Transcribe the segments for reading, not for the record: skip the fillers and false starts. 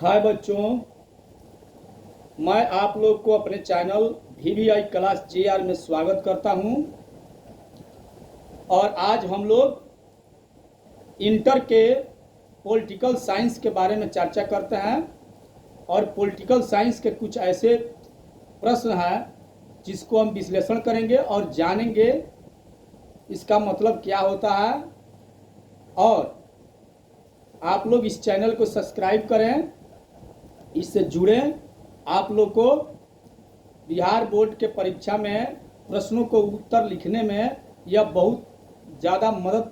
हाय बच्चों, मैं आप लोग को अपने चैनल VVI क्लास JR में स्वागत करता हूं। और आज हम लोग इंटर के पॉलिटिकल साइंस के बारे में चर्चा करते हैं। और पॉलिटिकल साइंस के कुछ ऐसे प्रश्न हैं जिसको हम विश्लेषण करेंगे और जानेंगे इसका मतलब क्या होता है। और आप लोग इस चैनल को सब्सक्राइब करें, इससे जुड़ें। आप लोग को बिहार बोर्ड के परीक्षा में प्रश्नों को उत्तर लिखने में यह बहुत ज़्यादा मदद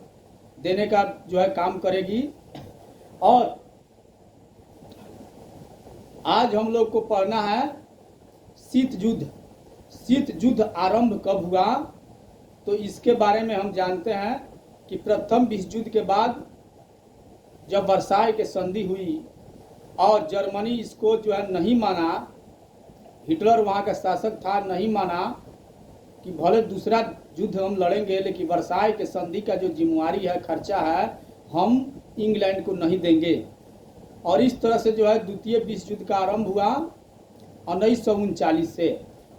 देने का काम करेगी। और आज हम लोग को पढ़ना है शीत युद्ध। शीत युद्ध आरंभ कब हुआ, तो इसके बारे में हम जानते हैं कि प्रथम विश्व युद्ध के बाद जब वर्साय की संधि हुई और जर्मनी इसको नहीं माना, हिटलर वहाँ का शासक था, नहीं माना कि भले दूसरा युद्ध हम लड़ेंगे लेकिन वर्साय के संधि का जो जिम्मेवारी है, खर्चा है, हम इंग्लैंड को नहीं देंगे। और इस तरह से द्वितीय विश्व युद्ध का आरंभ हुआ 1939 से।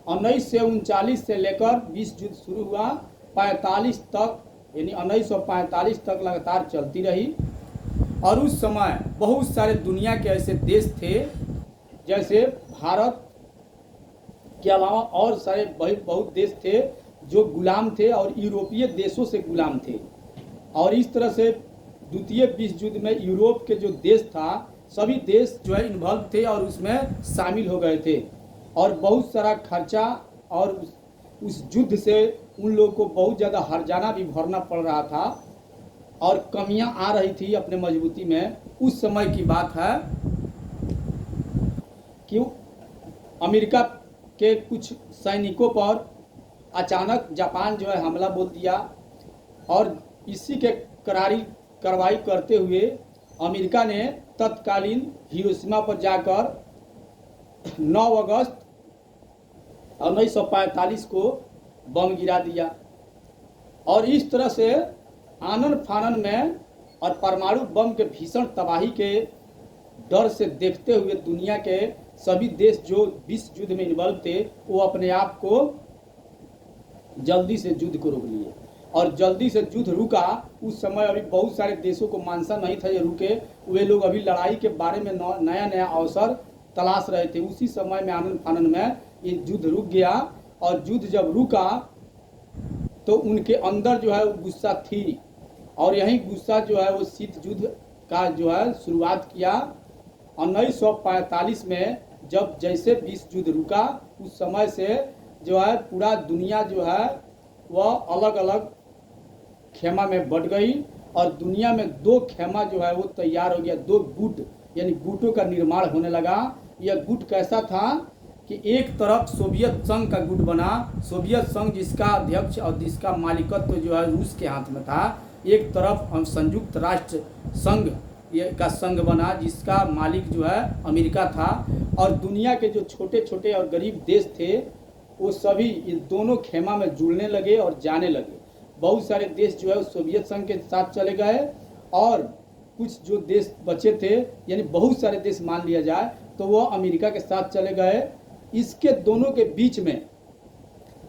1939 से लेकर विश्व युद्ध शुरू हुआ 45 तक, यानी 1945 तक लगातार चलती रही। और उस समय बहुत सारे दुनिया के ऐसे देश थे, जैसे भारत के अलावा और सारे बहुत देश थे जो गुलाम थे और यूरोपीय देशों से गुलाम थे। और इस तरह से द्वितीय विश्व युद्ध में यूरोप के जो देश था, सभी देश इन्वॉल्व थे और उसमें शामिल हो गए थे। और बहुत सारा खर्चा और उस युद्ध से उन लोगों को बहुत ज़्यादा हर्जाना भी भरना पड़ रहा था और कमियां आ रही थी अपने मजबूती में। उस समय की बात है कि अमेरिका के कुछ सैनिकों पर अचानक जापान हमला बोल दिया। और इसी के कार्रवाई करते हुए अमेरिका ने तत्कालीन हिरोशिमा पर जाकर 9 अगस्त 1945 को बम गिरा दिया। और इस तरह से आनन फानन में और परमाणु बम के भीषण तबाही के डर से देखते हुए दुनिया के सभी देश जो विश्व युद्ध में इन्वॉल्व थे, वो अपने आप को जल्दी से युद्ध को रोक लिए। और जल्दी से युद्ध रुका। उस समय अभी बहुत सारे देशों को मानसा नहीं था ये रुके। वे लोग अभी लड़ाई के बारे में नया नया अवसर तलाश रहे थे। उसी समय में आनन फानन में ये युद्ध रुक गया। और युद्ध जब रुका तो उनके अंदर वो गुस्सा थी, और यही गुस्सा वो शीत युद्ध का शुरुआत किया 1945 में। जब जैसे विश्व युद्ध रुका, उस समय से पूरा दुनिया वह अलग अलग खेमा में बढ़ गई। और दुनिया में 2 खेमा वो तैयार हो गया, 2 गुट, यानी गुटों का निर्माण होने लगा। यह गुट कैसा था कि एक तरफ सोवियत संघ का गुट बना। सोवियत संघ जिसका अध्यक्ष और जिसका मालिकत्व रूस के हाथ में था। एक तरफ हम संयुक्त राष्ट्र संघ का संघ बना, जिसका मालिक अमेरिका था। और दुनिया के जो छोटे छोटे और गरीब देश थे, वो सभी इस दोनों खेमा में जुड़ने लगे और जाने लगे। बहुत सारे देश सोवियत संघ के साथ चले गए, और कुछ जो देश बचे थे, यानी बहुत सारे देश मान लिया जाए, तो वो अमेरिका के साथ चले गए। इसके दोनों के बीच में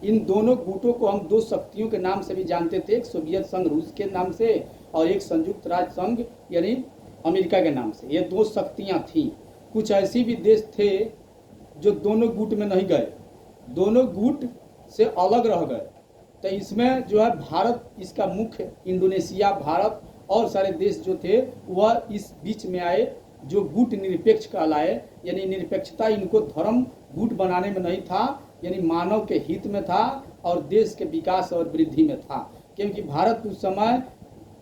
इन दोनों गुटों को हम 2 शक्तियों के नाम से भी जानते थे। एक सोवियत संघ रूस के नाम से, और एक संयुक्त राष्ट्र संघ यानी अमेरिका के नाम से। ये 2 शक्तियां थीं। कुछ ऐसे भी देश थे जो दोनों गुट में नहीं गए, दोनों गुट से अलग रह गए। तो इसमें भारत इसका मुख्य, इंडोनेशिया, भारत और सारे देश जो थे वह इस बीच में आए, जो गुट निरपेक्ष कहलाए। यानी निरपेक्षता इनको धर्म गुट बनाने में नहीं था, यानी मानव के हित में था और देश के विकास और वृद्धि में था। क्योंकि भारत उस समय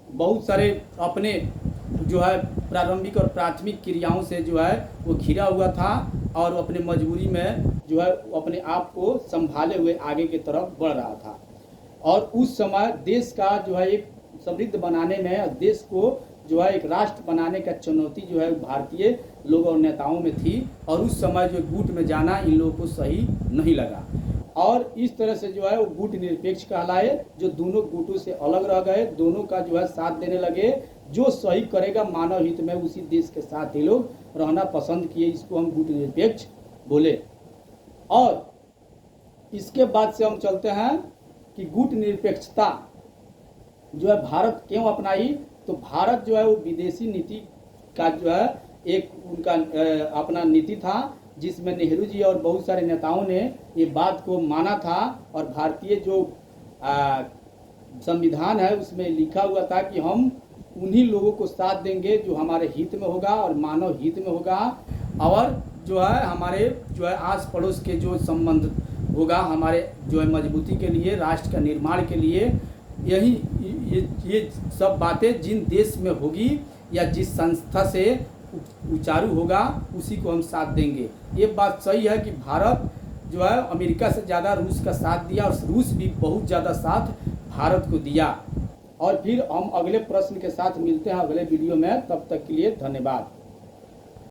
बहुत सारे अपने प्रारंभिक और प्राथमिक क्रियाओं से वो घिरा हुआ था, और अपने मजबूरी में अपने आप को संभाले हुए आगे की तरफ बढ़ रहा था। और उस समय देश का एक समृद्ध बनाने में, देश को एक राष्ट्र बनाने का चुनौती भारतीय लोगों और नेताओं में थी। और उस समय गुट में जाना इन लोगों को सही नहीं लगा। और इस तरह से वो गुट निरपेक्ष कहलाए, जो दोनों गुटों से अलग रह गए, दोनों का साथ देने लगे। जो सही करेगा मानव हित में उसी देश के साथ ये लोग रहना पसंद किए। इसको हम गुट निरपेक्ष बोले। और इसके बाद से हम चलते हैं कि गुट निरपेक्षता जो है भारत क्यों अपनाई। तो भारत जो है वो विदेशी नीति का जो है एक उनका अपना नीति था, जिसमें नेहरू जी और बहुत सारे नेताओं ने ये बात को माना था। और भारतीय जो संविधान है उसमें लिखा हुआ था कि हम उन्हीं लोगों को साथ देंगे जो हमारे हित में होगा और मानव हित में होगा, और जो है हमारे जो है आस पड़ोस के जो संबंध होगा हमारे जो है मजबूती के लिए, राष्ट्र का निर्माण के लिए। यही ये सब बातें जिन देश में होगी या जिस संस्था से उचारू होगा उसी को हम साथ देंगे। ये बात सही है कि भारत जो है अमेरिका से ज़्यादा रूस का साथ दिया और रूस भी बहुत ज़्यादा साथ भारत को दिया। और फिर हम अगले प्रश्न के साथ मिलते हैं अगले वीडियो में। तब तक के लिए धन्यवाद।